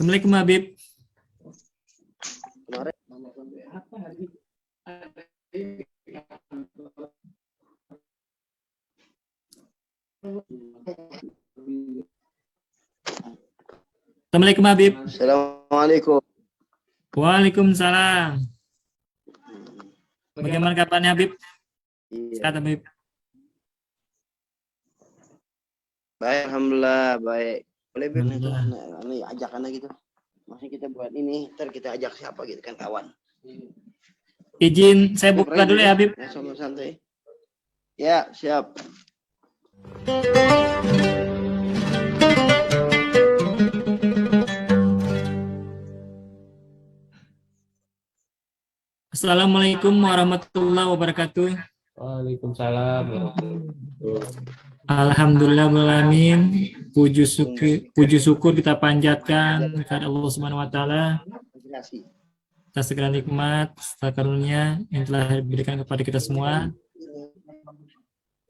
Assalamualaikum Habib. Assalamualaikum Habib. Assalamualaikum. Waalaikumsalam. Bagaimana kabarnya Habib? Sehat Iya. Habib. Baik, alhamdulillah baik. Boleh Bib, itu Alhamdulillah. ini ajak anak gitu. Maksudnya kita buat ini, ntar kita ajak siapa gitu kan kawan. Izin saya Habib, buka dulu ya Habib. Ya, sama santai. Ya, siap. Assalamualaikum warahmatullahi wabarakatuh. Waalaikumsalam warahmatullahi wabarakatuh. Alhamdulillahirrahmanirrahim. Puji syukur kita panjatkan kepada Allah Subhanahu wa taala atas segala nikmat serta karunia yang telah diberikan kepada kita semua.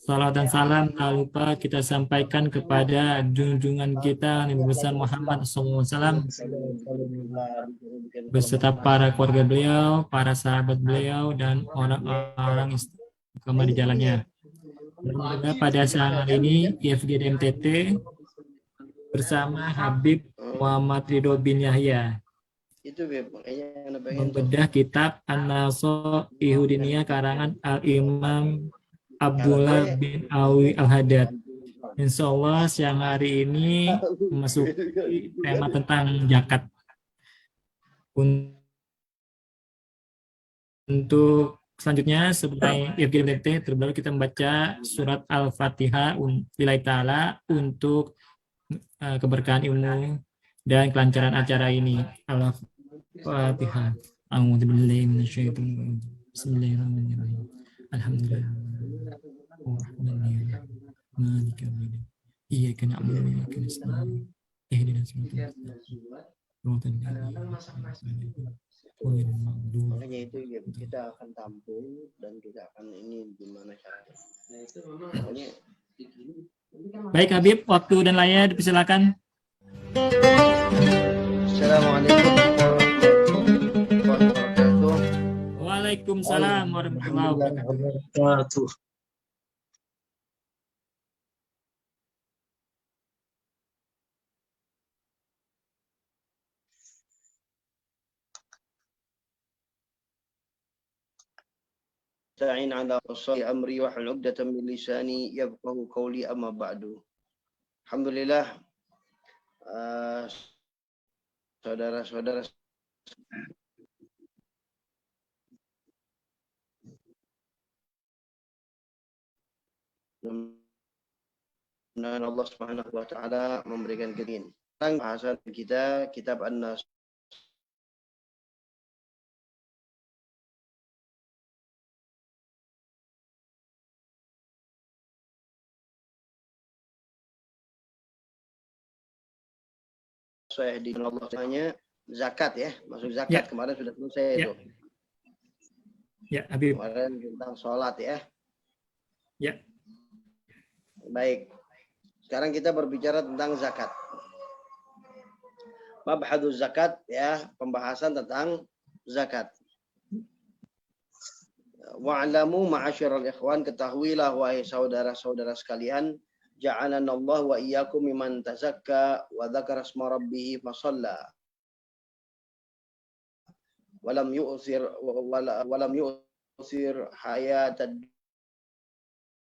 Salam dan salam tak lupa kita sampaikan kepada junjungan kita Nabi besar Muhammad SAW beserta para keluarga beliau, para sahabat beliau, dan orang-orang istiqomah di jalannya. Dan pada saat hari ini IFGD MTT bersama Habib Muhammad Ridho bin Yahya Itu Bib, makanya membedah kitab An-Naso Ihudiniyah karangan Al-Imam Abdullah bin Awi Al-Haddad. Insya Allah siang hari ini memasuki tema tentang zakat. Untuk selanjutnya sebagai IFGD terbaru kita membaca surat Al-Fatihah lillahi ta'ala untuk keberkahan ilmu dan kelancaran acara ini. Al-Fatihah. A'udzubillahi minasyaitonir rajim. Bismillahirrahmanirrahim. Alhamdulillah. Maliki yaumiddin. Iyyaka na'budu wa iyyaka nasta'in. Ihdinas siratal mustaqim. Makanya itu ya, kita akan tampung dan kita akan ini gimana caranya. Baik Habib, waktu dan layar dipersilakan. Assalamualaikum warahmatullahi wabarakatuh. Waalaikumsalam warahmatullahi wabarakatuh. Ta'in ala qasai amri wa hal 'uqdatam min lisani yafqahu qawli amma ba'du. Alhamdulillah, saudara-saudara dan Allah Subhanahu wa taala memberikan kenin. Tentang bahasan kita kitab An-Nas di Allah tanya zakat ya, masuk zakat kemarin sudah selesai itu. Ya, Habib. Kemarin tentang sholat ya. Ya. Baik. Sekarang kita berbicara tentang zakat. Mabhaduz zakat ya, pembahasan tentang zakat. Wa'lamu ma'asyiral ikhwan, ketahuilah wahai saudara-saudara sekalian, ja'alanallahu wa iyyakum mimman tazakka wa dzakara asma rabbih fa shalla. Walam yu'sir hayatad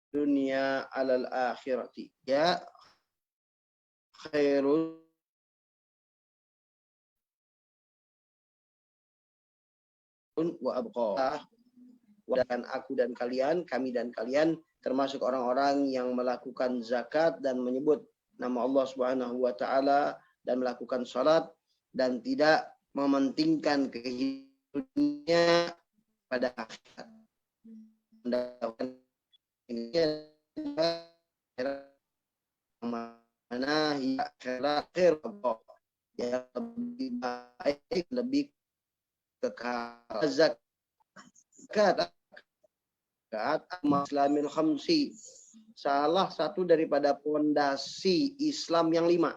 dunya 'alal akhirati. Ya khairul wa abqa. Dan aku dan kalian, kami dan kalian termasuk orang-orang yang melakukan zakat dan menyebut nama Allah Subhanahu wa taala dan melakukan salat dan tidak mementingkan kehidupannya pada akhirat. Mana ya khair yang lebih baik, lebih kekal. Zakat Islamil khamsi, salah satu daripada pondasi Islam yang 5.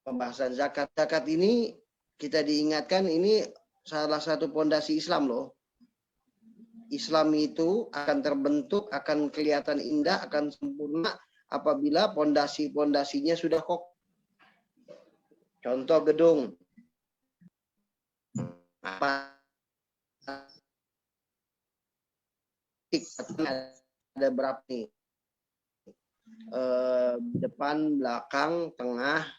pembahasan zakat. Zakat ini kita diingatkan ini salah satu pondasi Islam loh. Islam itu akan terbentuk, akan kelihatan indah, akan sempurna apabila pondasi-pondasinya sudah kokoh. Contoh gedung. Apa ada berapa nih? Depan, belakang, tengah,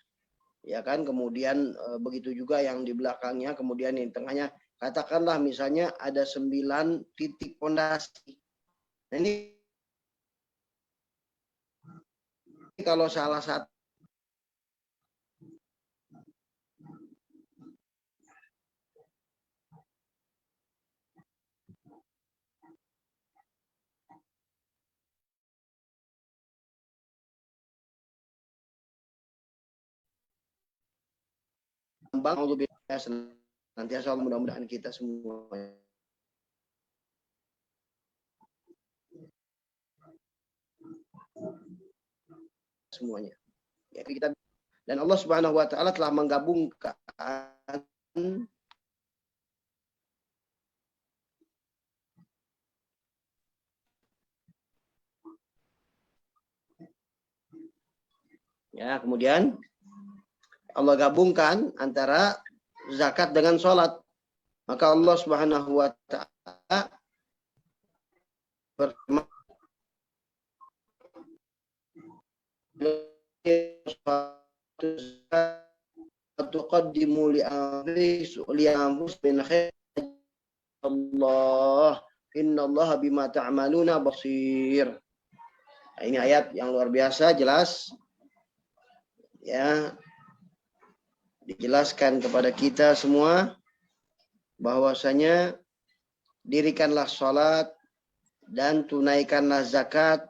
ya kan? Kemudian begitu juga yang di belakangnya, kemudian yang di tengahnya. Katakanlah misalnya ada 9 titik pondasi. Nah, ini kalau salah satu bang, nanti asal mudah-mudahan kita semua semuanya. Ya, kita dan Allah Subhanahu wa taala telah menggabungkan ya, kemudian Allah gabungkan antara zakat dengan sholat. Maka Allah Subhanahu wa taala berfirman tuqaddimu li anfus min khair Allah innallaha bima ta'maluna basir. Nah, ini ayat yang luar biasa jelas ya, dijelaskan kepada kita semua bahwasanya dirikanlah salat dan tunaikanlah zakat,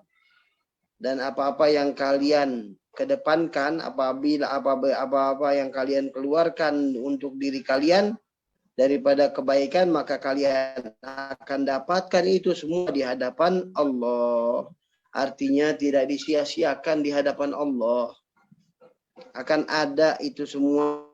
dan apa-apa yang kalian kedepankan, apabila apa-apa yang kalian keluarkan untuk diri kalian daripada kebaikan, maka kalian akan dapatkan itu semua di hadapan Allah. Artinya tidak disia-siakan di hadapan Allah. Akan ada itu semua.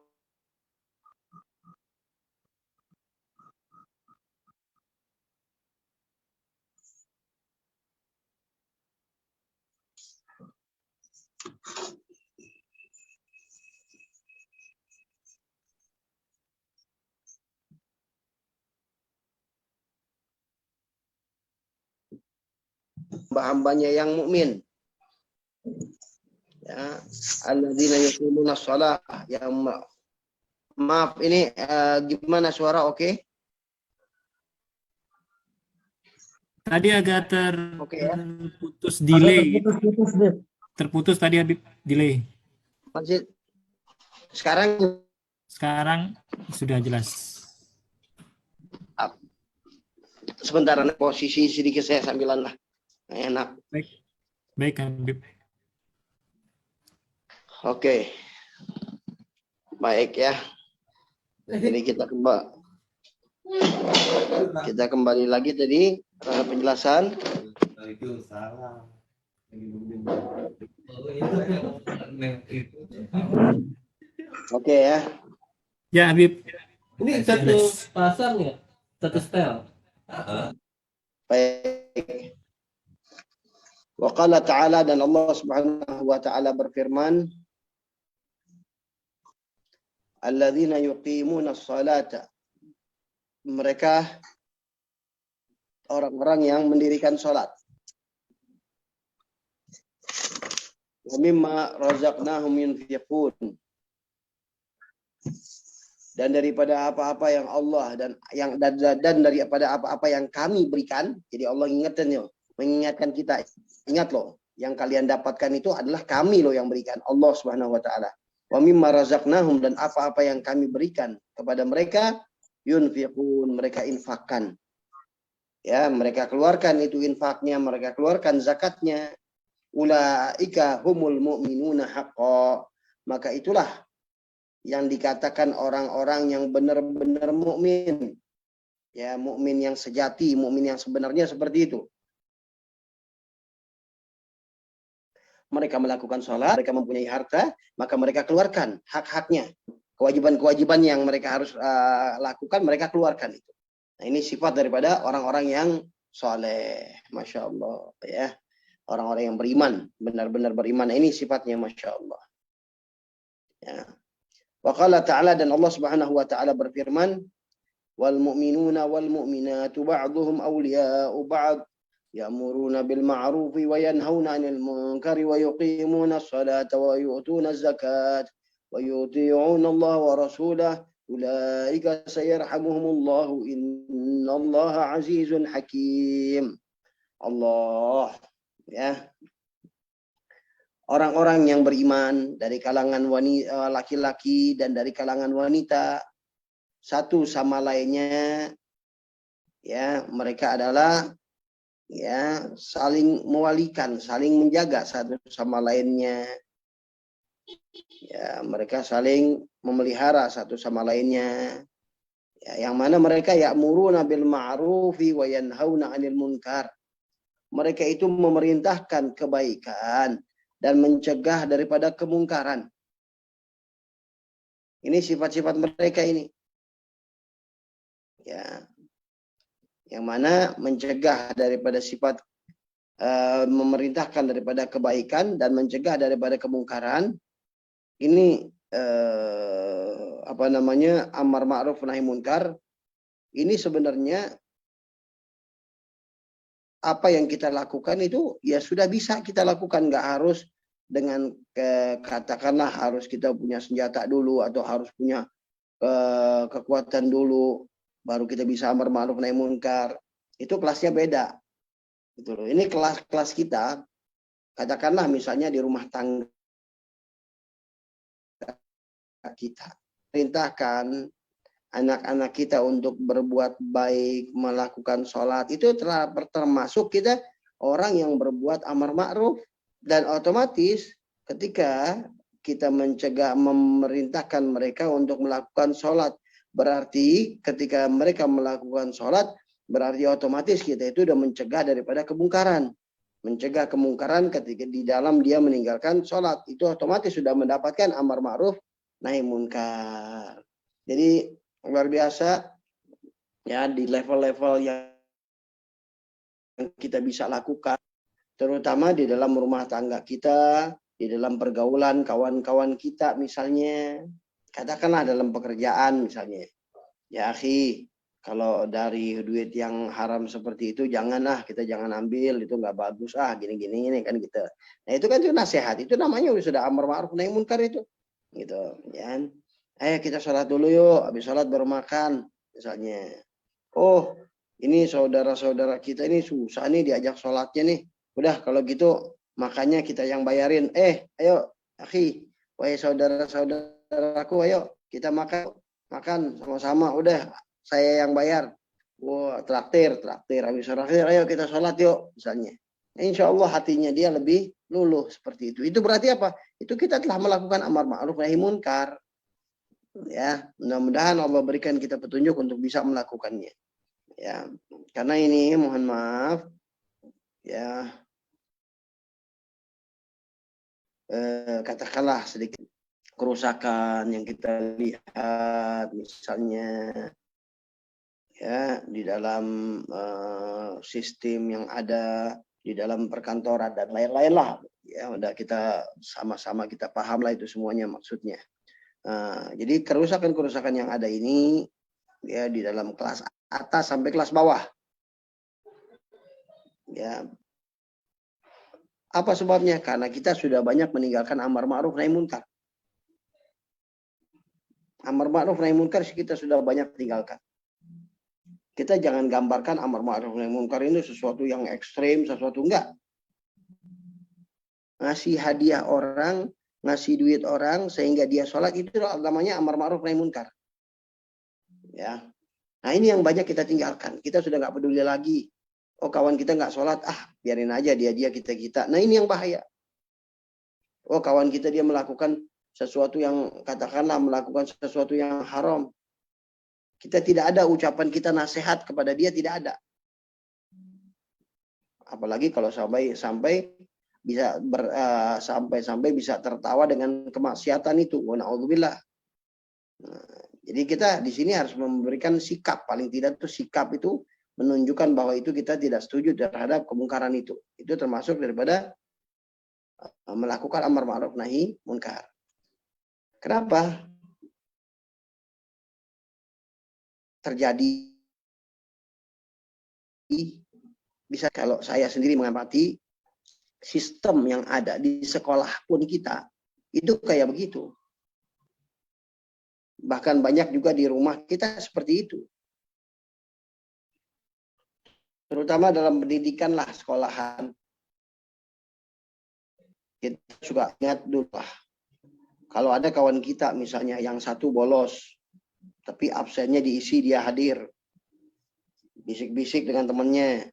Hamba-hambanya yang mukmin. Ya, alladzina yuqimuna shalah, yang maaf ini gimana suara oke? Tadi agak Oke ya. terputus delay. Terputus tadi Habib, delay. Masih sekarang sudah jelas. Sebentar, posisi sedikit saya sambilan lah. Enak. Baik Habib. Oke. Baik ya. Jadi kita kembali lagi tadi penjelasan. Oke ya. Ya Habib. Ini satu pasang ya? Satu setel? Baik. Wa qala ta'ala, dan Allah Subhanahu wa taala berfirman, alladzina yuqimuna sholata, mereka orang-orang yang mendirikan sholat. Wa mimma razaqnahum yunfiqun, dan daripada apa-apa yang Allah dan daripada apa-apa yang kami berikan. Jadi Allah mengingatkan kita, ingat loh, yang kalian dapatkan itu adalah kami loh yang berikan, Allah Subhanahu wa taala. Wa mimma razaqnahum, dan apa-apa yang kami berikan kepada mereka, yunfiqun, mereka infakkan. Ya, mereka keluarkan itu infaknya, mereka keluarkan zakatnya. Ulaika humul mu'minuna haqqan, maka itulah yang dikatakan orang-orang yang benar-benar mukmin. Ya, mukmin yang sejati, mukmin yang sebenarnya seperti itu. mereka melakukan sholat, mereka mempunyai harta, maka mereka keluarkan hak-haknya. Kewajiban-kewajiban yang mereka harus lakukan, mereka keluarkan itu. Nah, ini sifat daripada orang-orang yang soleh. Masya Allah. Ya. Orang-orang yang beriman. Benar-benar beriman. Ini sifatnya Masya Allah. Ya. Wa qala ta'ala, dan Allah subhanahu wa ta'ala berfirman, wal mu'minuna wal mu'minatu ba'duhum awliya'u ba'd. Ya'muruna bil ma'rufi wa yanhauna 'anil munkari wa yuqimuna as-salata wa yu'tuna az-zakat wa yuti'una Allah wa rasulahu ulaika sayarhamuhumullahu innallaha 'azizun hakim. Allah, ya. Orang-orang yang beriman dari kalangan wanita, laki-laki dan dari kalangan wanita, satu sama lainnya, ya, mereka adalah ya saling mewalikan, saling menjaga satu sama lainnya. Ya, mereka saling memelihara satu sama lainnya. Ya, yang mana mereka ya'muruna bil ma'rufi wa yanhauna 'anil munkar. Mereka itu memerintahkan kebaikan dan mencegah daripada kemungkaran. Ini sifat-sifat mereka ini. Ya. Yang mana mencegah daripada sifat memerintahkan daripada kebaikan dan mencegah daripada kemungkaran. Ini amar ma'ruf nahi munkar. Ini sebenarnya apa yang kita lakukan itu ya sudah bisa kita lakukan, nggak harus dengan katakanlah harus kita punya senjata dulu atau harus punya kekuatan dulu baru kita bisa amar ma'ruf nahi munkar. Itu kelasnya beda. Gitu loh. Ini kelas kita, katakanlah misalnya di rumah tangga kita, perintahkan anak-anak kita untuk berbuat baik, melakukan sholat, itu termasuk kita orang yang berbuat amar ma'ruf. Dan otomatis ketika kita memerintahkan mereka untuk melakukan sholat, berarti ketika mereka melakukan sholat, berarti otomatis kita itu sudah mencegah daripada kemungkaran. Mencegah kemungkaran ketika di dalam dia meninggalkan sholat, itu otomatis sudah mendapatkan amar ma'ruf nahi munkar. Jadi luar biasa ya di level-level yang kita bisa lakukan, terutama di dalam rumah tangga kita, di dalam pergaulan kawan-kawan kita misalnya, katakanlah dalam pekerjaan misalnya. Ya akhi, kalau dari duit yang haram seperti itu janganlah, kita jangan ambil, itu nggak bagus gini-gini ini kan gitu. Nah itu kan itu nasihat, itu namanya sudah amar ma'ruf nahi munkar itu. Gitu ya. Ayo kita sholat dulu yuk, habis sholat baru makan misalnya. Oh ini saudara-saudara kita ini susah nih diajak sholatnya nih, udah kalau gitu makanya kita yang bayarin. Ayo akhi, wahai saudara-saudaraku, ayo kita makan sama-sama, udah saya yang bayar. Wah, traktir habis traktir, ayo kita sholat yuk misalnya. Insya Allah hatinya dia lebih luluh seperti itu. Itu berarti apa? Itu kita telah melakukan amar ma'ruf nahi munkar. Ya, mudah-mudahan Allah berikan kita petunjuk untuk bisa melakukannya. Ya, karena ini mohon maaf ya, katakanlah sedikit kerusakan yang kita lihat misalnya ya di dalam sistem yang ada di dalam perkantoran dan lain-lain lah ya, udah kita sama-sama kita paham lah itu semuanya maksudnya. Jadi kerusakan-kerusakan yang ada ini ya di dalam kelas atas sampai kelas bawah. Ya. Apa sebabnya? Karena kita sudah banyak meninggalkan amar ma'ruf nahi munkar. Amar ma'ruf nahi munkar kita sudah banyak tinggalkan. Kita jangan gambarkan amar ma'ruf nahi munkar ini sesuatu yang ekstrim, sesuatu enggak. Ngasih hadiah orang, ngasih duit orang sehingga dia sholat, itu namanya amar ma'ruf nahi munkar. Ya. Nah ini yang banyak kita tinggalkan. Kita sudah nggak peduli lagi. Oh kawan kita nggak sholat, biarin aja dia kita. Nah ini yang bahaya. Oh kawan kita dia melakukan sesuatu yang katakanlah melakukan sesuatu yang haram. Kita tidak ada ucapan kita nasihat kepada dia, tidak ada. Apalagi kalau sampai sampai-sampai bisa tertawa dengan kemaksiatan itu. Wa na'udzubillah. Nah, jadi kita di sini harus memberikan sikap, paling tidak tuh sikap itu menunjukkan bahwa itu kita tidak setuju terhadap kemungkaran itu. Itu termasuk daripada melakukan amar ma'ruf nahi munkar. Kenapa terjadi? Bisa kalau saya sendiri mengamati sistem yang ada di sekolah pun kita itu kayak begitu. Bahkan banyak juga di rumah kita seperti itu. Terutama dalam pendidikan lah, sekolahan. Kita juga ingat dulu lah. Kalau ada kawan kita misalnya yang satu bolos, tapi absennya diisi dia hadir. Bisik-bisik dengan temannya.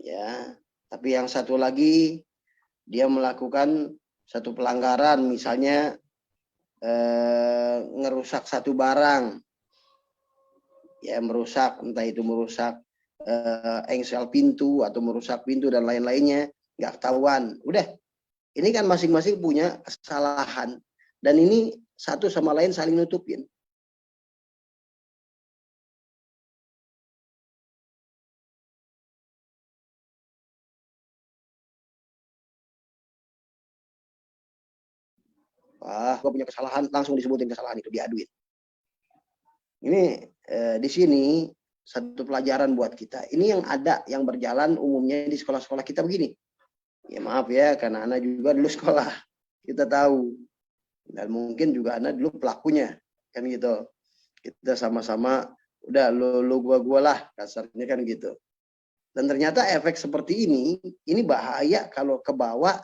Ya, tapi yang satu lagi dia melakukan satu pelanggaran, misalnya ngerusak satu barang. Ya, merusak, entah itu merusak engsel pintu atau merusak pintu dan lain-lainnya, nggak ketahuan. Udah, ini kan masing-masing punya kesalahan. Dan ini satu sama lain saling nutupin. Wah, gue punya kesalahan, langsung disebutin kesalahan itu, diaduin. Ini di sini satu pelajaran buat kita. Ini yang ada, yang berjalan umumnya di sekolah-sekolah kita begini. Ya maaf ya, karena Ana juga dulu sekolah. Kita tahu. Dan mungkin juga Ana dulu pelakunya. Kan gitu. Kita sama-sama, udah lu gua lah. Kasarnya kan gitu. Dan ternyata efek seperti ini bahaya kalau ke bawah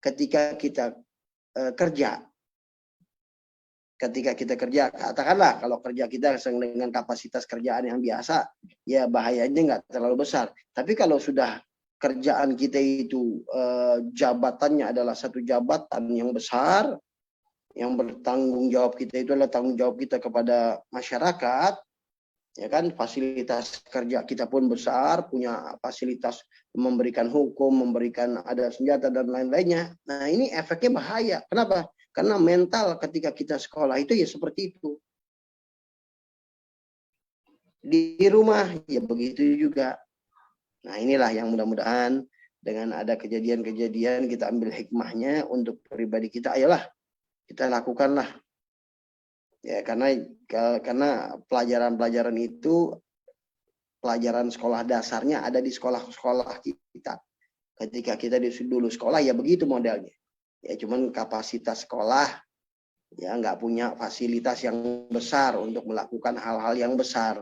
ketika kita kerja. Ketika kita kerja, katakanlah kalau kerja kita dengan kapasitas kerjaan yang biasa, ya bahayanya nggak terlalu besar. Tapi kalau sudah kerjaan kita itu jabatannya adalah satu jabatan yang besar, yang bertanggung jawab kita itu adalah tanggung jawab kita kepada masyarakat, ya kan, fasilitas kerja kita pun besar, punya fasilitas memberikan hukum, memberikan ada senjata dan lain-lainnya. Nah ini efeknya bahaya. Kenapa? Karena mental ketika kita sekolah itu ya seperti itu. Di rumah ya begitu juga. Nah inilah yang mudah-mudahan dengan ada kejadian-kejadian kita ambil hikmahnya untuk pribadi kita. Ayolah kita lakukanlah. Ya karena pelajaran-pelajaran itu, pelajaran sekolah dasarnya ada di sekolah-sekolah kita. Ketika kita dulu sekolah ya begitu modelnya. Ya cuman kapasitas sekolah ya nggak punya fasilitas yang besar untuk melakukan hal-hal yang besar.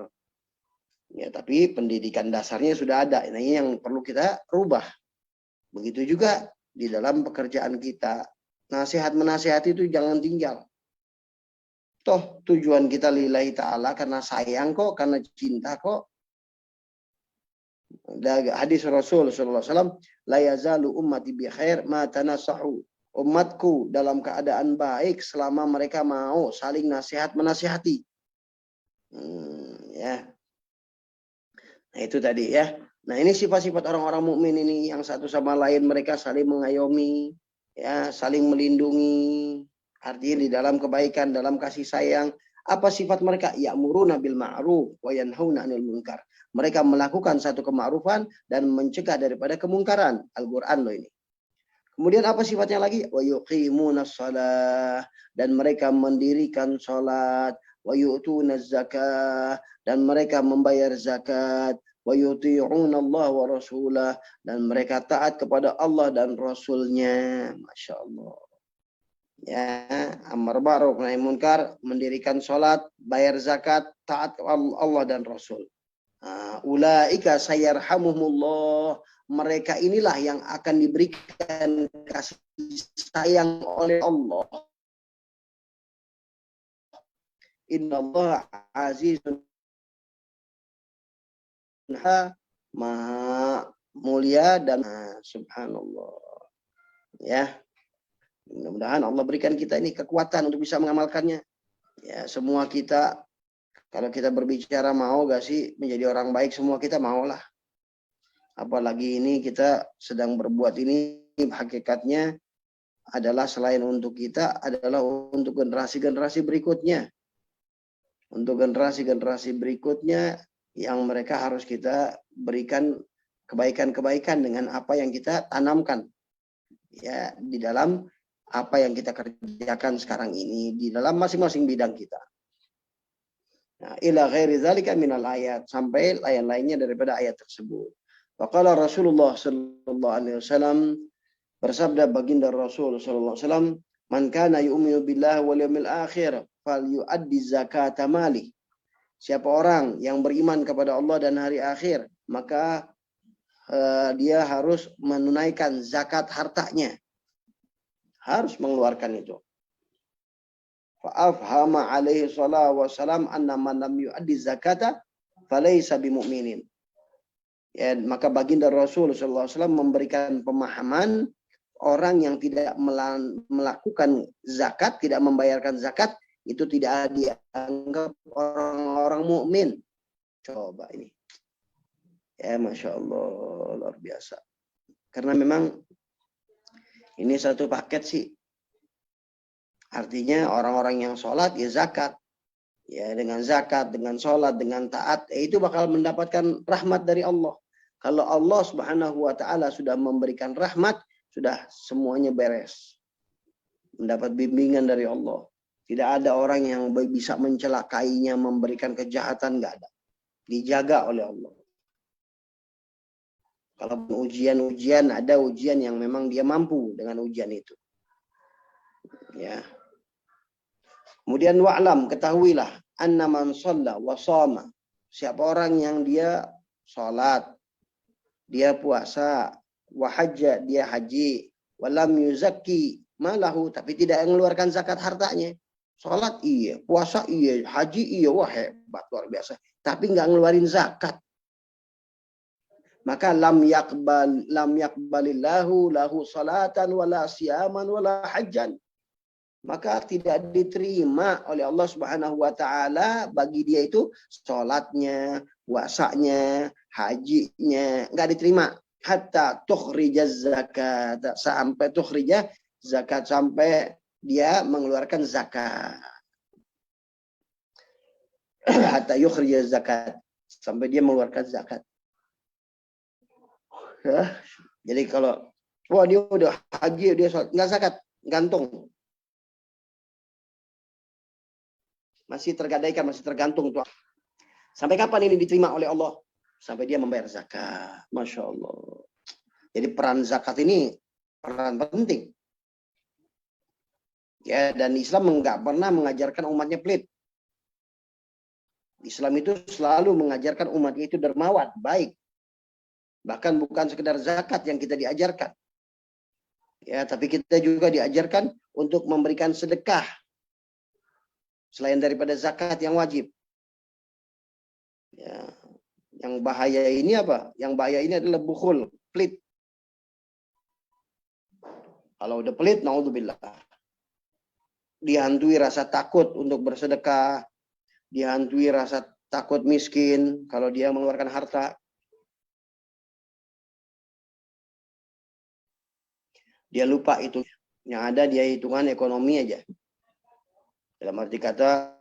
Ya tapi pendidikan dasarnya sudah ada. Nah ini yang perlu kita rubah. Begitu juga di dalam pekerjaan kita. Nasihat menasihati itu jangan tinggal. Toh tujuan kita lillahi ta'ala karena sayang kok, karena cinta kok. Hadis Rasul sallallahu alaihi wasallam, la yazalu ummati bi khair ma tanasahu. Umatku dalam keadaan baik selama mereka mau saling nasihat menasihati. Ya. Nah itu tadi ya. Nah ini sifat-sifat orang-orang mukmin ini, yang satu sama lain mereka saling mengayomi, ya, saling melindungi. Artinya di dalam kebaikan, dalam kasih sayang. Apa sifat mereka? Ya'muruna bil ma'ruf wa yanhauna 'anil munkar. Mereka melakukan satu kema'rufan dan mencegah daripada kemungkaran. Al-Qur'an loh ini. Kemudian apa sifatnya lagi? Wa yuqimunas shalah, dan mereka mendirikan salat, wa yu'tunaz zakah, dan mereka membayar zakat, wa yuti'una Allah wa rasulah, dan mereka taat kepada Allah dan Rasulnya. Masya Allah. Ya, amar ma'ruf nahi munkar, mendirikan salat, bayar zakat, taat kepada Allah dan Rasul. Ulaika sayarhamuhumullah, mereka inilah yang akan diberikan kasih sayang oleh Allah. Innallaha azizun maha mulia dan subhanallah. Ya. Mudah-mudahan Allah berikan kita ini kekuatan untuk bisa mengamalkannya. Ya, semua kita, kalau kita berbicara mau gak sih menjadi orang baik, semua kita maulah. Apalagi ini kita sedang berbuat ini hakikatnya adalah selain untuk kita, adalah untuk generasi-generasi berikutnya. Untuk generasi-generasi berikutnya yang mereka harus kita berikan kebaikan-kebaikan dengan apa yang kita tanamkan ya di dalam apa yang kita kerjakan sekarang ini di dalam masing-masing bidang kita. Nah, ila ghairi dzalika minal ayat, sampai lain-lainnya daripada ayat tersebut. Faqala Rasulullah sallallahu alaihi wasallam, bersabda baginda Rasul sallallahu alaihi wasallam, man kana yu'minu billahi wal yawmil akhir falyu'addi zakata mali. Siapa orang yang beriman kepada Allah dan hari akhir, maka dia harus menunaikan zakat hartanya. Harus mengeluarkan itu. Fa'afhama alaihi sallallahu wassalam anna man lam yu'addi zakata falaysa bimu'minin. Ya, maka baginda Rasul sallallahu alaihi wasallam memberikan pemahaman orang yang tidak melakukan zakat, tidak membayarkan zakat, itu tidak dianggap orang-orang mukmin. Coba ini. Ya, Masya Allah, luar biasa. Karena memang ini satu paket sih. Artinya orang-orang yang sholat ya zakat. Ya, dengan zakat, dengan sholat, dengan taat, itu bakal mendapatkan rahmat dari Allah. Kalau Allah Subhanahu wa Ta'ala sudah memberikan rahmat, sudah semuanya beres. Mendapat bimbingan dari Allah. Tidak ada orang yang bisa mencelakainya, memberikan kejahatan, nggak ada. Dijaga oleh Allah. Kalau ujian-ujian, ada ujian yang memang dia mampu dengan ujian itu. Ya. Kemudian wa'lam, ketahuilah, anna man shalla wa shama. Siapa orang yang dia salat, dia puasa, wa hajja, dia haji, wa lam yuzakki malahu, tapi tidak mengeluarkan zakat hartanya. Salat iya, puasa iya, haji iya, wah hebat, luar biasa. Tapi nggak ngeluarin zakat. Maka lam yakbalillahu lahu salatan wala siyaman wala hajjan. Maka tidak diterima oleh Allah Subhanahu wa Ta'ala bagi dia itu salatnya, puasanya, hajinya, enggak diterima. Hatta tukhrijaz zakat, sampai tukhrijaz zakat, sampai dia mengeluarkan zakat. Hatta yukhrijaz zakat, sampai dia mengeluarkan zakat. Jadi kalau wah dia udah haji, dia sholat, nggak zakat, gantung. Masih tergadaikan, masih tergantung tuh. Sampai kapan ini diterima oleh Allah? Sampai dia membayar zakat. Masya Allah. Jadi peran zakat ini peran penting. Ya, dan Islam nggak pernah mengajarkan umatnya pelit. Islam itu selalu mengajarkan umatnya itu dermawan, baik. Bahkan bukan sekedar zakat yang kita diajarkan. Ya, tapi kita juga diajarkan untuk memberikan sedekah. Selain daripada zakat yang wajib. Ya, yang bahaya ini apa? Yang bahaya ini adalah bukhul, pelit. Kalau udah pelit, naudzubillah. Dihantui rasa takut untuk bersedekah. Dihantui rasa takut miskin kalau dia mengeluarkan harta. Dia lupa itu. Yang ada dia hitungan ekonomi aja. Dalam arti kata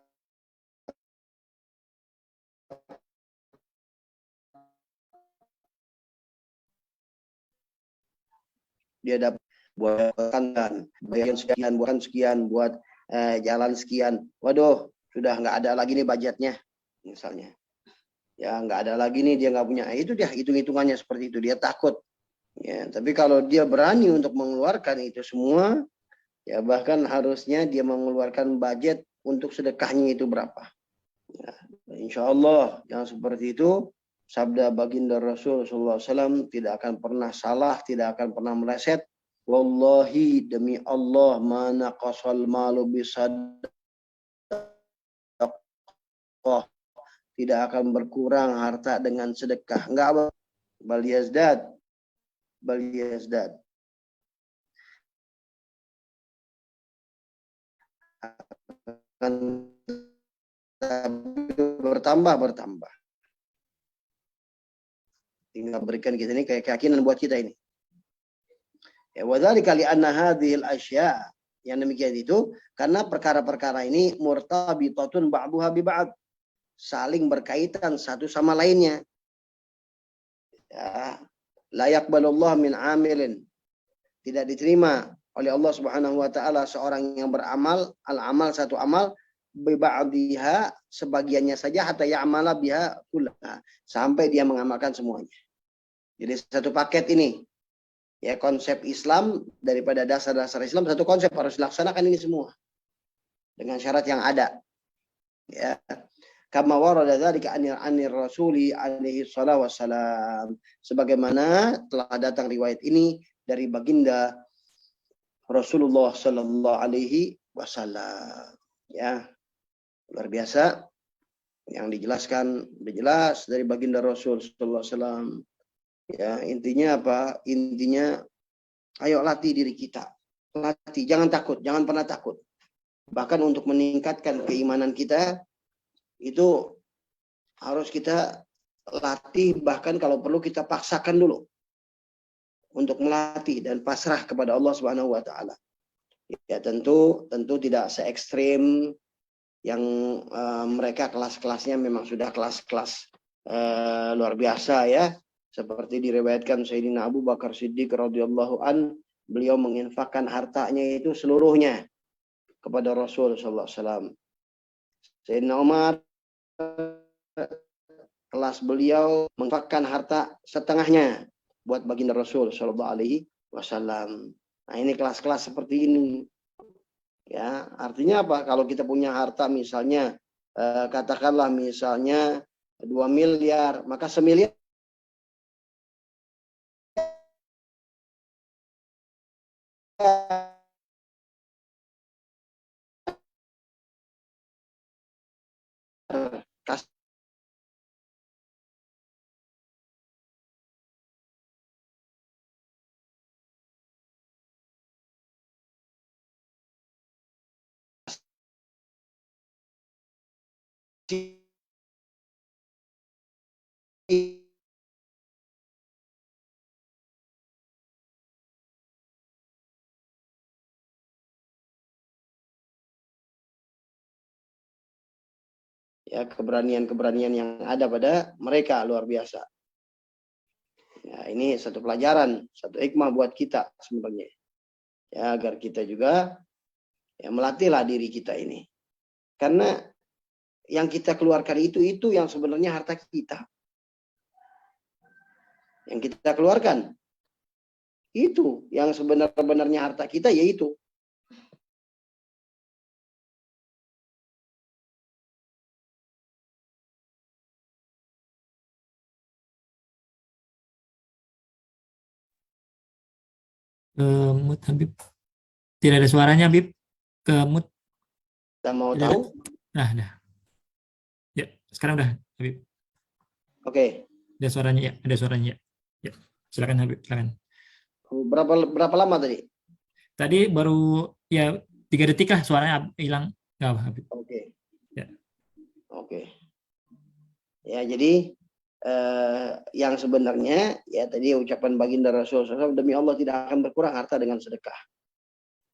dia dapat buat kandan, bagian sekian, bukan sekian, buat jalan sekian. Waduh, sudah nggak ada lagi nih budgetnya, misalnya. Ya nggak ada lagi nih, dia nggak punya. Itu dia hitung-hitungannya seperti itu. Dia takut. Ya, tapi kalau dia berani untuk mengeluarkan itu semua, ya bahkan harusnya dia mengeluarkan budget untuk sedekahnya itu berapa. Ya, insya Allah yang seperti itu, sabda baginda Rasul SAW tidak akan pernah salah, tidak akan pernah meleset. Wallahi demi Allah, mana qasal malu bisadaqah, tidak akan berkurang harta dengan sedekah. Enggak, bal yazdad. Akan bertambah. Tinggal berikan kita ini kayak keyakinan buat kita ini. Ya, wadzalika li'anna hadhil asya, yang demikian itu karena perkara-perkara ini murtabitatun ba'duha bi ba'd, saling berkaitan satu sama lainnya. Ya, la yaqbalullah min amilin, tidak diterima oleh Allah Subhanahu wa taala seorang yang beramal, al-amal satu amal, bi ba'diha sebagiannya saja, hatta ya'mala biha kullaha, sampai dia mengamalkan semuanya. Jadi satu paket ini. Ya, konsep Islam daripada dasar-dasar Islam, satu konsep harus dilaksanakan ini semua dengan syarat yang ada. Ya, kama warada dzalika anir rasuli alaihi salatu wassalam, sebagaimana telah datang riwayat ini dari baginda Rasulullah sallallahu alaihi wasallam. Ya, luar biasa yang dijelaskan, sudah jelas dari baginda Rasul sallallahu alaihi wasallam. Ya, intinya apa? Intinya ayo latih diri kita. Latih, jangan takut, jangan pernah takut. Bahkan untuk meningkatkan keimanan kita itu harus kita latih, bahkan kalau perlu kita paksakan dulu untuk melatih dan pasrah kepada Allah Subhanahu wa taala. Ya, tentu tidak se ekstrim yang mereka kelas-kelasnya memang sudah kelas-kelas luar biasa ya. Seperti diriwayatkan Sayyidina Abu Bakar Siddiq radhiyallahu an, beliau menginfakkan hartanya itu seluruhnya kepada Rasul sallallahu alaihi wasallam. Sayyidina Umar, kelas beliau menginfakkan harta setengahnya buat baginda Rasul sallallahu alaihi wasallam. Nah, ini kelas-kelas seperti ini. Ya, artinya apa? Kalau kita punya harta misalnya katakanlah misalnya 2 miliar, maka semiliar kasih ya, keberanian-keberanian yang ada pada mereka luar biasa. Ya, ini satu pelajaran, satu hikmah buat kita sebenarnya. Ya, agar kita juga ya melatihlah diri kita ini. Karena yang kita keluarkan itu yang sebenarnya harta kita. Yang kita keluarkan itu yang sebenarnya harta kita, yaitu Mut Habib. Tidak ada suaranya Habib. Ke mut. kita mau Tidak tahu. Nah, ya, sekarang udah Habib. Oke. Ada suaranya ya, ada suaranya ya. Ya, silakan Habib, silakan. Berapa lama tadi? Tadi baru ya 3 detik lah suaranya hilang. Nggak apa Habib. Oke. Ya. Oke. Ya, jadi yang sebenarnya ya tadi ucapan baginda Rasulullah SAW, demi Allah tidak akan berkurang harta dengan sedekah.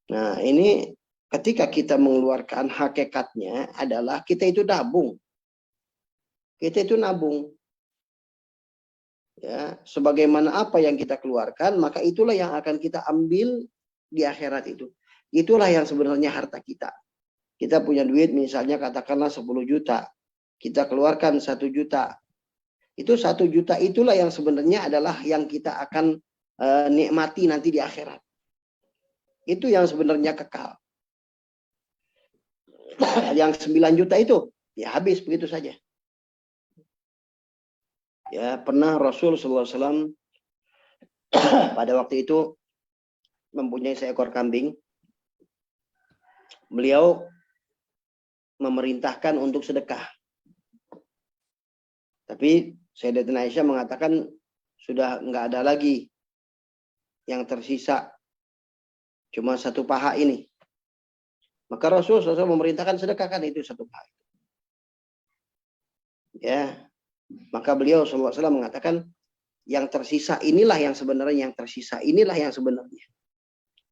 Nah, ini ketika kita mengeluarkan, hakikatnya adalah kita itu nabung. Kita itu nabung. Ya, sebagaimana apa yang kita keluarkan, maka itulah yang akan kita ambil di akhirat itu. Itulah yang sebenarnya harta kita. Kita punya duit misalnya katakanlah 10 juta. Kita keluarkan 1 juta. Itu 1 juta itulah yang sebenarnya adalah yang kita akan nikmati nanti di akhirat. Itu yang sebenarnya kekal. Yang 9 juta itu ya habis begitu saja. Ya, pernah Rasul SAW pada waktu itu mempunyai seekor kambing. Beliau memerintahkan untuk sedekah. Tapi Sayyidatina Aisyah mengatakan sudah nggak ada lagi yang tersisa, cuma 1 paha ini. Maka Rasul SAW memerintahkan sedekahkan itu 1 paha. Ya, maka beliau SAW mengatakan yang tersisa inilah yang sebenarnya, yang tersisa inilah yang sebenarnya.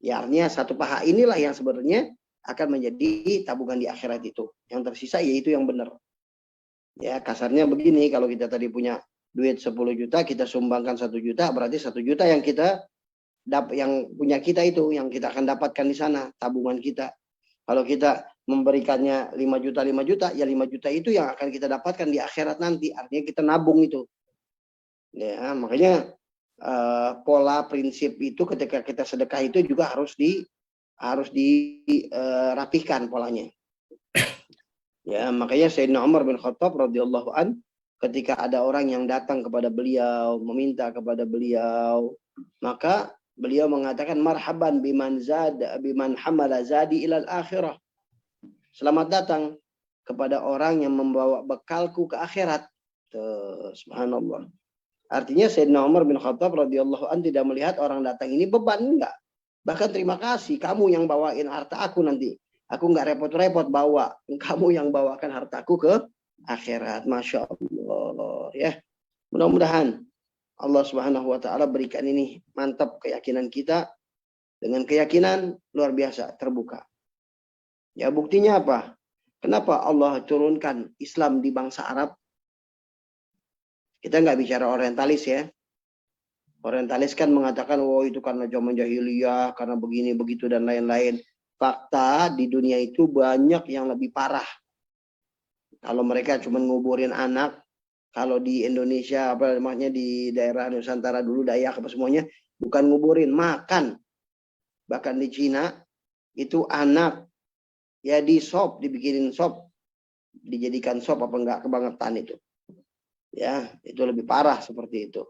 Ya artinya satu paha inilah yang sebenarnya akan menjadi tabungan di akhirat itu. Yang tersisa yaitu yang benar. Ya kasarnya begini, kalau kita tadi punya duit 10 juta, kita sumbangkan 1 juta, berarti 1 juta yang kita yang punya kita itu, yang kita akan dapatkan di sana, tabungan kita. Kalau kita memberikannya 5 juta, ya 5 juta itu yang akan kita dapatkan di akhirat nanti. Artinya kita nabung itu. Ya, makanya pola prinsip itu ketika kita sedekah itu juga harus dirapihkan polanya. Ya, makanya Sayyidina Umar bin Khattab radhiyallahu an ketika ada orang yang datang kepada beliau, meminta kepada beliau, maka beliau mengatakan marhaban biman hamala zadi ilal akhirah. Selamat datang kepada orang yang membawa bekalku ke akhirat. Subhanallah. Artinya Sayyidina Umar bin Khattab radhiyallahu an tidak melihat orang datang ini beban, enggak. Bahkan terima kasih kamu yang bawain harta aku nanti. Aku enggak repot-repot bawa. Kamu yang bawakan hartaku ke akhirat. Masya Allah. Ya. Mudah-mudahan Allah Subhanahu wa taala berikan ini mantap keyakinan kita dengan keyakinan luar biasa terbuka. Ya buktinya apa? Kenapa Allah turunkan Islam di bangsa Arab? Kita nggak bicara orientalis ya. Orientalis kan mengatakan, oh itu karena zaman jahiliyah, karena begini, begitu, dan lain-lain. Fakta di dunia itu banyak yang lebih parah. Kalau mereka cuma nguburin anak, kalau di Indonesia, apa namanya di daerah Nusantara dulu, Dayak apa semuanya, bukan nguburin, makan. Bahkan di Cina, itu anak, ya di sop, dibikinin sop, dijadikan sop apa enggak, kebangetan itu. Ya, itu lebih parah seperti itu.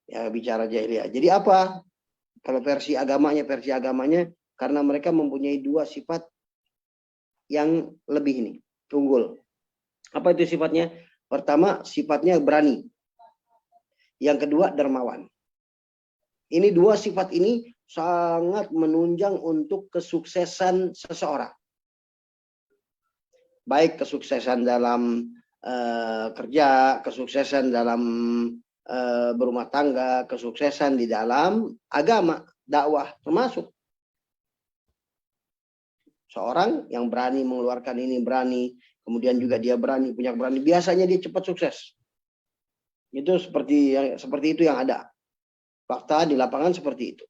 Ya, bicara jahiliyah. Jadi apa? Kalau versi agamanya karena mereka mempunyai dua sifat yang lebih ini, unggul. Apa itu sifatnya? Pertama, sifatnya berani. Yang kedua, dermawan. Ini dua sifat ini sangat menunjang untuk kesuksesan seseorang. Baik kesuksesan dalam kerja, kesuksesan dalam berumah tangga, kesuksesan di dalam agama, dakwah termasuk. Seorang yang berani mengeluarkan ini, berani, kemudian juga dia berani, punya berani, biasanya dia cepat sukses. Itu seperti itu yang ada. Fakta di lapangan seperti itu.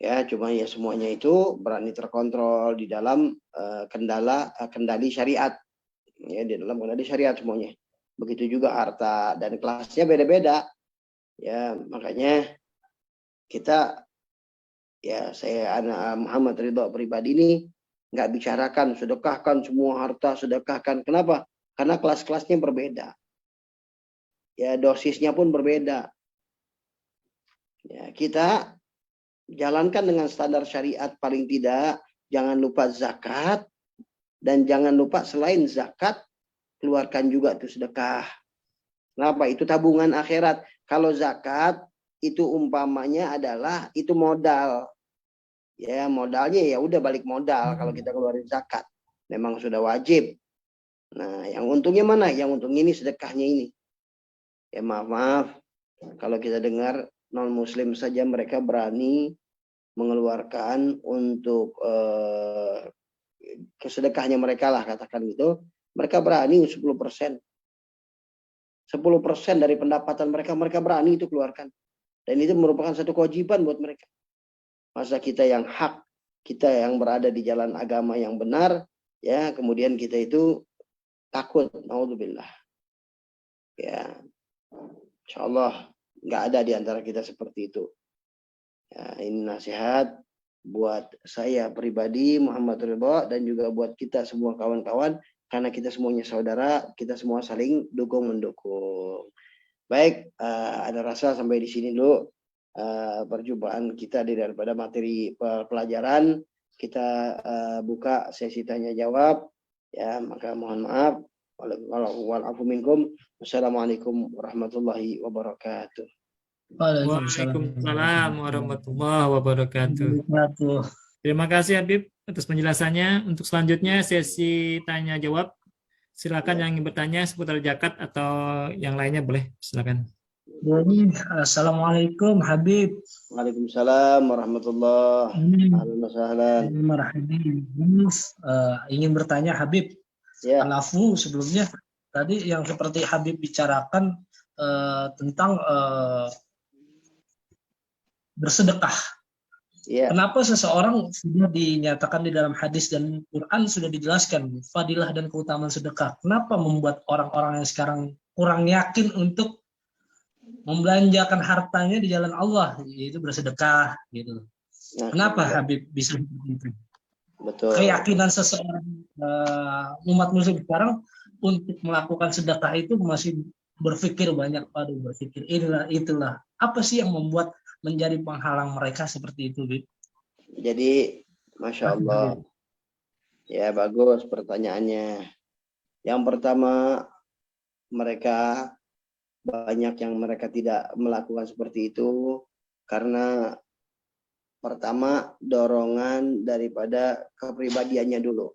Ya, cuma ya semuanya itu berani terkontrol di dalam kendali syariat. Ya, di dalam kendali syariat semuanya. Begitu juga harta dan kelasnya beda-beda. Ya, makanya kita, ya saya anak Muhammad Ridho pribadi ini nggak bicarakan sedekahkan semua harta, sedekahkan. Kenapa? Karena kelas-kelasnya berbeda. Ya, dosisnya pun berbeda. Ya, kita jalankan dengan standar syariat paling tidak. Jangan lupa zakat. Dan jangan lupa selain zakat, keluarkan juga itu sedekah. Kenapa? Itu tabungan akhirat. Kalau zakat, itu umpamanya adalah, itu modal. Ya, modalnya ya udah balik modal kalau kita keluarin zakat. Memang sudah wajib. Nah, yang untungnya mana? Yang untung ini sedekahnya ini. Ya maaf. Kalau kita dengar non-muslim saja mereka berani mengeluarkan untuk kesedekahnya mereka lah, katakan gitu. Mereka berani 10%. 10% dari pendapatan mereka berani itu keluarkan. Dan itu merupakan satu kewajiban buat mereka. Masa kita yang hak, kita yang berada di jalan agama yang benar, ya kemudian kita itu takut, naudzubillah. Ya, insyaallah nggak ada di antara kita seperti itu. Ya, ini nasihat buat saya pribadi Muhammad Ridho dan juga buat kita semua kawan-kawan, karena kita semuanya saudara, kita semua saling dukung mendukung. Baik, ada rasa sampai di sini dulu perjumpaan kita daripada materi pelajaran. Kita buka sesi tanya jawab. Ya, maka mohon maaf. Walafu minkum. Wassalamualaikum warahmatullahi wabarakatuh. Waalaikumsalam warahmatullahi wabarakatuh. Terima kasih Habib atas penjelasannya. Untuk selanjutnya sesi tanya jawab. Silakan yang ingin bertanya seputar zakat atau yang lainnya boleh. Silakan. Jadi, Assalamualaikum Habib. Waalaikumsalam warahmatullahi Ini wabarakatuh. ingin bertanya Habib, Ya, Alafu sebelumnya tadi yang seperti Habib bicarakan tentang bersedekah. ya. Kenapa seseorang sudah dinyatakan di dalam hadis dan Quran sudah dijelaskan fadilah dan keutamaan sedekah. Kenapa membuat orang-orang yang sekarang kurang yakin untuk membelanjakan hartanya di jalan Allah, yaitu bersedekah gitu. Nah, Kenapa Habib bisa begitu? betul. Keyakinan seseorang umat muslim sekarang untuk melakukan sedekah itu masih berpikir banyak, berpikir inilah itulah. Apa sih yang membuat menjadi penghalang mereka seperti itu, Bib? Jadi, Masya Allah. Ya, bagus pertanyaannya. Yang pertama, mereka banyak yang mereka tidak melakukan seperti itu karena pertama dorongan daripada kepribadiannya dulu.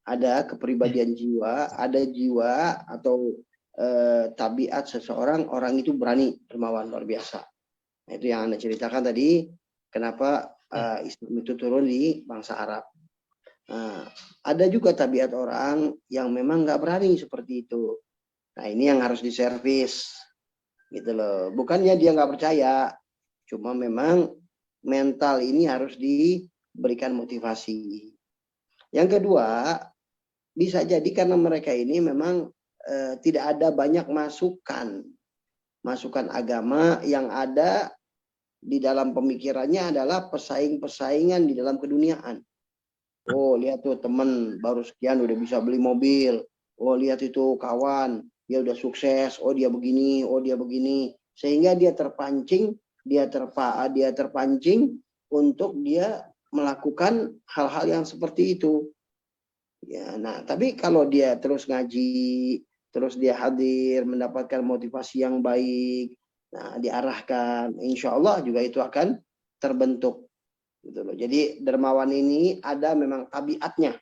Ada kepribadian jiwa, ada jiwa atau tabiat seseorang, orang itu berani dermawan luar biasa. Nah, itu yang Anda ceritakan tadi, kenapa Islam itu turun di bangsa Arab. Nah, ada juga tabiat orang yang memang nggak berani seperti itu. Nah, ini yang harus diservis, gitu loh. Bukannya dia nggak percaya, cuma memang mental ini harus diberikan motivasi. Yang kedua, bisa jadi karena mereka ini memang tidak ada banyak masukan agama yang ada di dalam pemikirannya adalah pesaing-pesaingan di dalam keduniaan. Oh, lihat tuh teman baru sekian udah bisa beli mobil. Oh, lihat itu kawan, dia udah sukses. Oh, dia begini, oh dia begini. Sehingga dia terpancing, dia terpancing untuk dia melakukan hal-hal yang seperti itu. Ya, nah, tapi kalau dia terus ngaji, terus dia hadir, mendapatkan motivasi yang baik, nah, diarahkan, insya Allah juga itu akan terbentuk. Gitu loh. Jadi dermawan ini ada memang tabiatnya.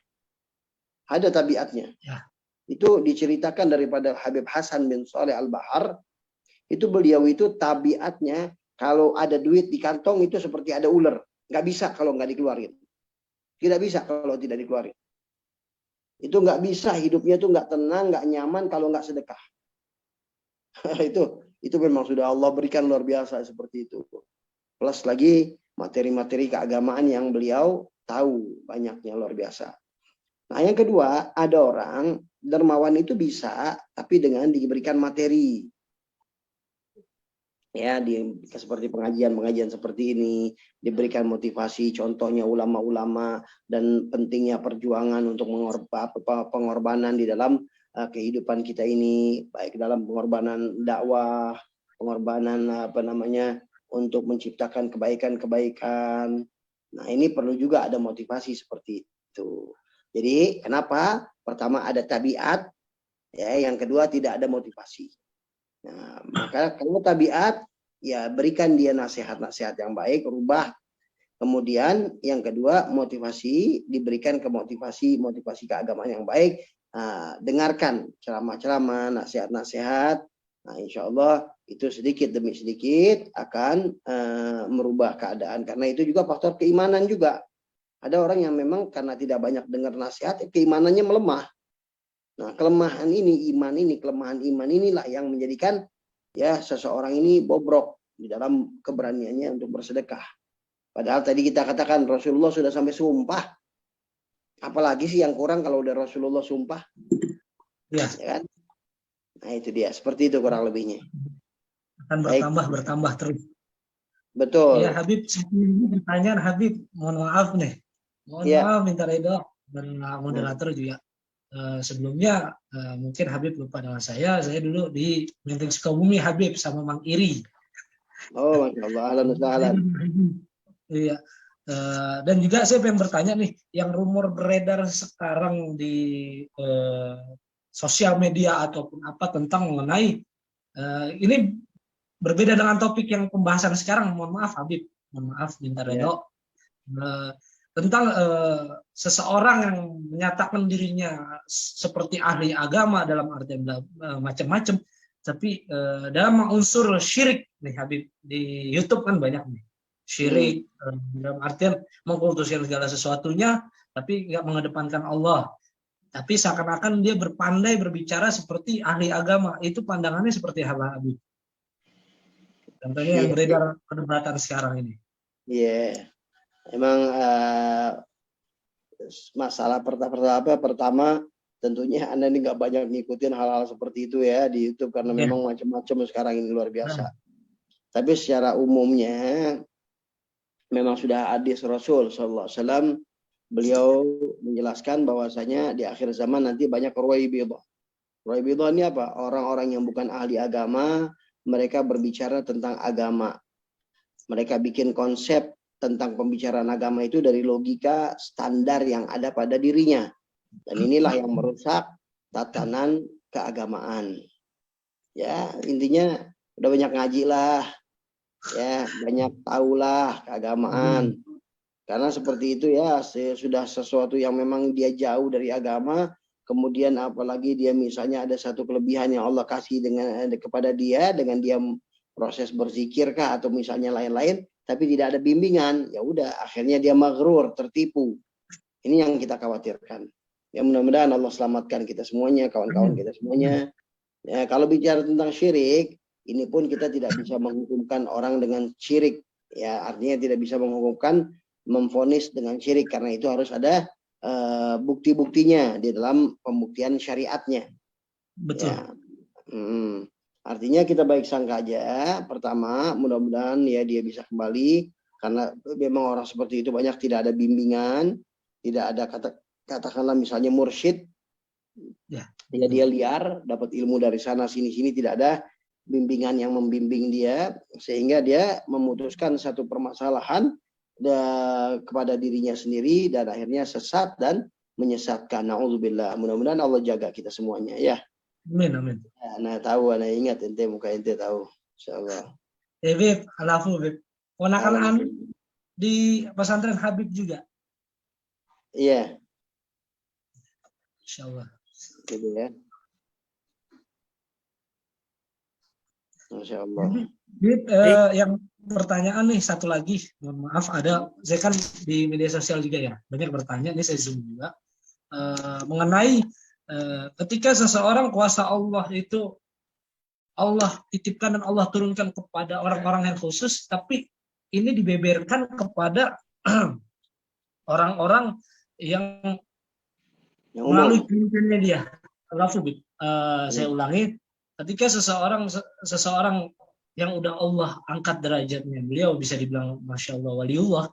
Ada tabiatnya. Ya. Itu diceritakan daripada Habib Hasan bin Saleh Al-Bahar. Itu beliau itu tabiatnya kalau ada duit di kantong itu seperti ada ular. Nggak bisa kalau nggak dikeluarin. Tidak bisa kalau tidak dikeluarin. Itu nggak bisa, hidupnya itu nggak tenang, nggak nyaman kalau nggak sedekah. itu memang sudah Allah berikan luar biasa seperti itu. Plus lagi materi-materi keagamaan yang beliau tahu banyaknya luar biasa. Nah, yang kedua, ada orang dermawan itu bisa, tapi dengan diberikan materi. Ya, seperti pengajian seperti ini, diberikan motivasi, contohnya ulama-ulama dan pentingnya perjuangan untuk pengorbanan di dalam kehidupan kita ini, baik dalam pengorbanan dakwah, pengorbanan untuk menciptakan kebaikan-kebaikan. Nah, ini perlu juga ada motivasi seperti itu. Jadi, kenapa? Pertama ada tabiat, ya, yang kedua tidak ada motivasi. Nah, maka kalau tabiat, ya berikan dia nasihat-nasihat yang baik, rubah. Kemudian yang kedua motivasi, diberikan ke motivasi keagamaan yang baik. Nah, dengarkan ceramah-ceramah, nasihat-nasihat. Nah, insya Allah itu sedikit demi sedikit akan merubah keadaan. Karena itu juga faktor keimanan juga. Ada orang yang memang karena tidak banyak dengar nasihat, keimanannya melemah. Nah, kelemahan iman inilah yang menjadikan ya seseorang ini bobrok di dalam keberaniannya untuk bersedekah. Padahal tadi kita katakan Rasulullah sudah sampai sumpah. Apalagi sih yang kurang kalau udah Rasulullah sumpah? Ya. Ya kan? Nah, itu dia. Seperti itu kurang lebihnya. Akan bertambah terus. Betul. Ya Habib, pertanyaan Habib, mohon maaf nih. Maaf minta ridho dan moderator juga. Sebelumnya mungkin Habib lupa dengan saya dulu di Menteng Sukabumi Habib sama Mang Iri. Oh, Masya Allah, ahlan wa sahlan. Iya. Dan juga saya pengen bertanya nih, yang rumor beredar sekarang di sosial media ataupun apa tentang mengenai ini berbeda dengan topik yang pembahasan sekarang. Mohon maaf Habib, mohon maaf minta ridho. Tentang seseorang yang menyatakan dirinya seperti ahli agama dalam artian macam-macam, Tapi dalam unsur syirik nih Habib, di YouTube kan banyak nih syirik, dalam artian mengkultuskan segala sesuatunya tapi nggak mengedepankan Allah, tapi seakan-akan dia berpandai berbicara seperti ahli agama. Itu pandangannya seperti apa Habib? Contohnya yang beredar perdebatan sekarang ini. Iya, emang masalah pertama tentunya Anda ini nggak banyak ngikutin hal-hal seperti itu ya di YouTube karena memang macam-macam sekarang ini luar biasa. Tapi secara umumnya memang sudah hadis Rasul sallallahu alaihi wasallam, beliau menjelaskan bahwasanya di akhir zaman nanti banyak ruwaibidah. Ruwaibidah ini apa? Orang-orang yang bukan ahli agama, mereka berbicara tentang agama. Mereka bikin konsep tentang pembicaraan agama itu dari logika standar yang ada pada dirinya. Dan inilah yang merusak tatanan keagamaan. Ya, intinya udah banyak ngaji lah. Ya, banyak tahulah keagamaan. Karena seperti itu ya, sudah sesuatu yang memang dia jauh dari agama, kemudian apalagi dia misalnya ada satu kelebihan yang Allah kasih kepada dia dengan dia proses berzikir kah atau misalnya lain-lain, tapi tidak ada bimbingan, ya udah akhirnya dia maghrur, tertipu. Ini yang kita khawatirkan. Ya mudah-mudahan Allah selamatkan kita semuanya, kawan-kawan kita semuanya. Ya, kalau bicara tentang syirik, ini pun kita tidak bisa menghukumkan orang dengan syirik. Ya, artinya tidak bisa menghukumkan, memvonis dengan syirik karena itu harus ada bukti-buktinya di dalam pembuktian syariatnya. Betul. Ya. Artinya kita baik sangka aja. Pertama, mudah-mudahan ya dia bisa kembali karena memang orang seperti itu banyak tidak ada bimbingan, tidak ada katakanlah misalnya mursyid. Ya, dia liar, dapat ilmu dari sana sini tidak ada bimbingan yang membimbing dia sehingga dia memutuskan satu permasalahan kepada dirinya sendiri dan akhirnya sesat dan menyesatkan. Na'udzubillah. Mudah-mudahan Allah jaga kita semuanya ya. Amin, amin. Nah tahu, anak ingat ente muka ente tahu, insyaallah. Beb, halafu Beb. Ponakan di pesantren Habib juga. Iya. Insyaallah. Gitu ya. Masya Allah. Beb, yang pertanyaan nih satu lagi, mohon maaf ada, saya kan di media sosial juga ya, banyak bertanya, ini saya zoom juga, mengenai ketika seseorang kuasa Allah itu Allah titipkan dan Allah turunkan kepada orang-orang yang khusus, tapi ini dibeberkan kepada orang-orang yang melalui pimpinannya dia. Saya ulangi, ketika seseorang yang udah Allah angkat derajatnya, beliau bisa dibilang Masya Allah waliullah,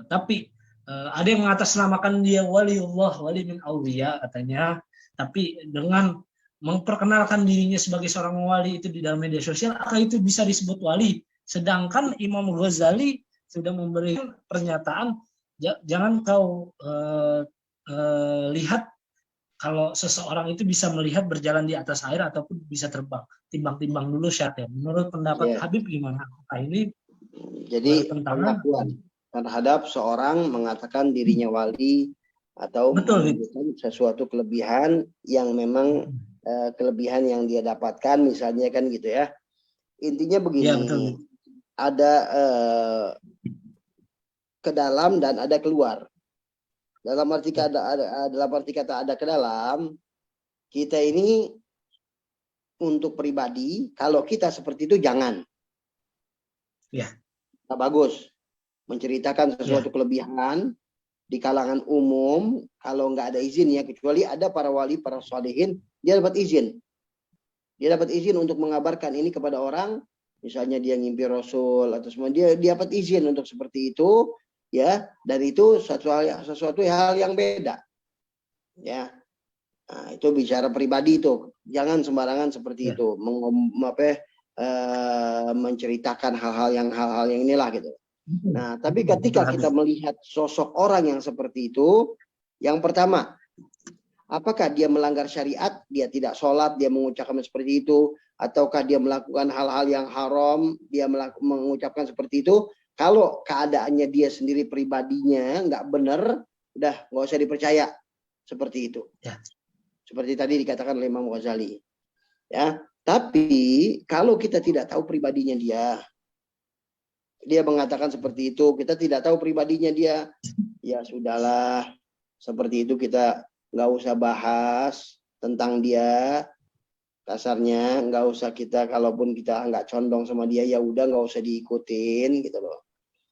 tapi ada yang mengatasnamakan dia waliullah, wali min awliya katanya, tapi dengan memperkenalkan dirinya sebagai seorang wali itu di dalam media sosial, maka itu bisa disebut wali. Sedangkan Imam Ghazali sudah memberikan pernyataan, jangan kau lihat kalau seseorang itu bisa melihat berjalan di atas air ataupun bisa terbang. Timbang-timbang dulu syaratnya. Menurut pendapat Habib gimana? Apakah ini jadi pengakuan terhadap seorang mengatakan dirinya wali atau menunjukkan sesuatu kelebihan yang memang kelebihan yang dia dapatkan misalnya kan gitu ya. Intinya begini. Ya, betul. Ada ke dalam dan ada keluar. Dalam arti kata ada ke dalam, kita ini untuk pribadi, kalau kita seperti itu jangan. Ya. Nah, bagus. Menceritakan sesuatu kelebihan di kalangan umum, kalau nggak ada izin ya, kecuali ada para wali, para sholihin, dia dapat izin. Dia dapat izin untuk mengabarkan ini kepada orang, misalnya dia ngimpi Rasul atau semua, dia dapat izin untuk seperti itu. Ya, dan itu sesuatu hal yang beda. Ya, nah, itu bicara pribadi itu, jangan sembarangan seperti itu, menceritakan hal-hal yang inilah gitu. Nah, tapi ketika kita melihat sosok orang yang seperti itu, yang pertama, apakah dia melanggar syariat? Dia tidak sholat, dia mengucapkan seperti itu, ataukah dia melakukan hal-hal yang haram, dia mengucapkan seperti itu? Kalau keadaannya dia sendiri pribadinya nggak benar, udah nggak usah dipercaya seperti itu. Ya. Seperti tadi dikatakan oleh Imam Ghazali. Ya, Tapi kalau kita tidak tahu pribadinya dia mengatakan seperti itu, kita tidak tahu pribadinya dia, ya sudahlah, seperti itu kita nggak usah bahas tentang dia. Kasarnya nggak usah kita, kalaupun kita nggak condong sama dia, ya udah nggak usah diikutin gitu loh.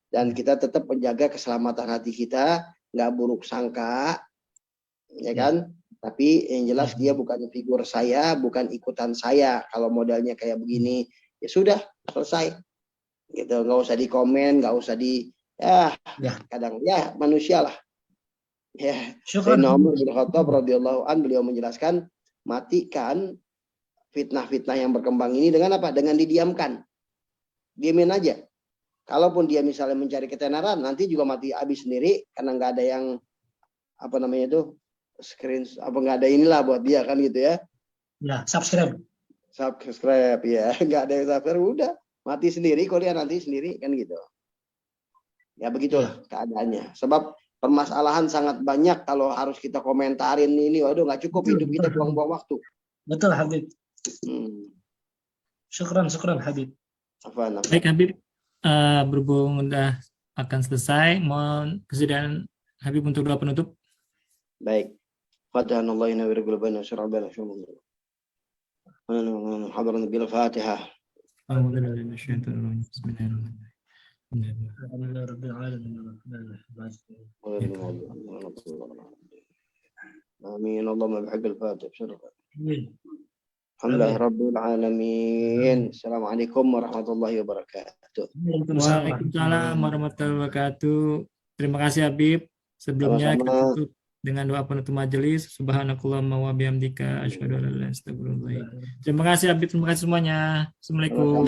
Dan kita tetap menjaga keselamatan hati kita, nggak buruk sangka, ya kan? Tapi yang jelas dia bukan figur saya, bukan ikutan saya. Kalau modelnya kayak begini, ya sudah selesai. Gitu, nggak usah dikomen, nggak usah kadang ya manusia lah. Ya, Sayyidina Umar bin Khattab radhiyallahu an, beliau menjelaskan, matikan fitnah-fitnah yang berkembang ini dengan apa? Dengan didiamkan. Diamin aja. Kalaupun dia misalnya mencari ketenaran, nanti juga mati habis sendiri karena nggak ada yang apa namanya itu screen, apa nggak ada inilah buat dia kan gitu ya. Ya, subscribe Ya, nggak ada yang subscribe, udah mati sendiri, kuliah nanti sendiri kan gitu. Ya begitulah keadaannya. Sebab permasalahan sangat banyak kalau harus kita komentarin ini, waduh nggak cukup hidup kita buang-buang waktu. Betul Habib. Syukran Habib. Baik Habib, berhubung udah akan selesai, mohon kesediaan Habib untuk doa penutup. Baik. Fatahanallahu inna wa rabbana syar'a bana syurur. Hadaran bil Fatihah. Amin. Allahumma bihaqq al-Fatih. Alhamdulillah rabbil alamin. Assalamualaikum warahmatullahi wabarakatuh. Waalaikumsalam warahmatullahi wabarakatuh. Terima kasih Habib. Sebelumnya kita tutup dengan doa penutup majelis. Subhanakallahumma wa bihamdika asyhadu an la ilaha illa anta astaghfiruka wa atubu ilaik. Terima kasih Habib, terima kasih semuanya. Assalamualaikum.